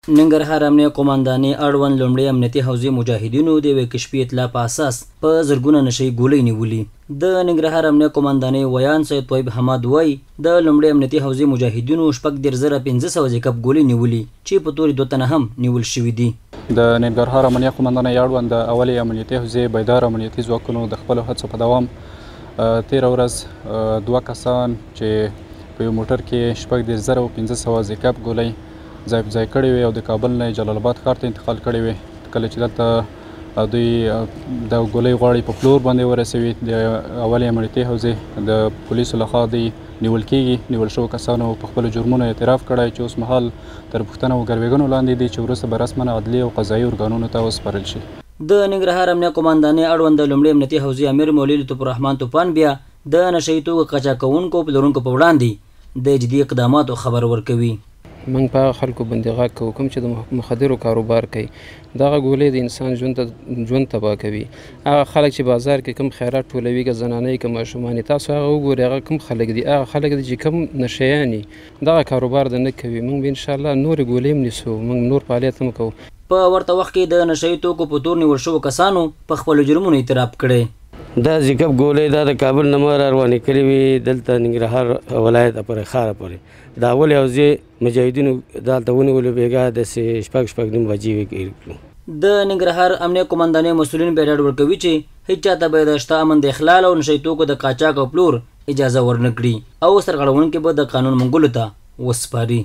ننګرهار امنیه قوماندانۍ اړوند لومړی امنیتي حوزې مجاهدینو د یوې کشفي اطلاع په اساس په زرګونه نشهیي ګولۍ نیولي. د ننګرهار امنیه قوماندانۍ ویان سید طیب حماد وایي د لومړي امنیتي حوزې مجاهدینو 14,500 جیکب ګولۍ نیولي چې په تورې 2 تنه هم نیول شوي دي. د ننګرهار امنیه قوماندانۍ اړوند د اولې امنیتي حوزې بیدار امنیتي ځواکونو د خپلو هڅو په دوام تېره ورځ 2 کسان چې په یو موټر کې 14,500 جیکب ګولۍ ځای په ځای کړې وې او د کابل نه جلال آباد ښار ته انتقال کړې وې. کله چې دلته دوی د ګولۍ غواړي په پلور باندې ورسوي، د اولې امنیتي حوزې د پولیسو لخوا دوی نیول کېږي. نیول شوو کسانو په خپلو جرمونو اعتراف کړی چې اوس مهال تر پوښتنه او ګروېږنو لاندې دي چې وروسته به رسما عدلي او قضایي ارګانونو ته وسپارل شي. د ننګرهار امنیه قوماندانۍ اړوند د لومړي امنیتي حوزې امیر مولوي لطف الرحمن طوفان بیا د نشهیي توکو قاچاق کوونکو پلورونکو په وړاندې د جدي اقداماتو خبر ورکوي. موږ په خلکو باندې غږ کوو کوم چې د مخدرو کاروبار کوي. دغه ګولۍ د انسان ژوند تباه کوي. هغه خلک چې بازار کې کوم خیرات ټولوي، که زنانې که ماشومان، تاسو هغه وګورئ هغه کوم خلک دي. هغه خلک دي چې کوم نشیان دغه کاروبار د نه کوي. موږ به انشاءالله نورې ګولۍ هم نیسو، موږ نور فعالیت هم کوو. په ورته وخت کې د نشهیي توکو په تور نیول شوو کسانو په خپلو جرمونو اعتراف کړی. دا جیکب ګولۍ دا د کابل نه ما راروانې کړې وې دلته ننګرهار ولایت پورې ښاره پورې. د اولې حوزې مجاهدینو دلته ونیولو بېګا داسې شپږ نیم بجې وې. د ننګرهار امنیه قوماندانۍ مسؤلین بیا ډاډ ورکوي چې هېچ چاته به د شته امن د اخلال او نشهیي توکو د قاچاق او پلور اجازه ورنه کړي او سرغړونکي به د قانون منګولو ته وسپاري.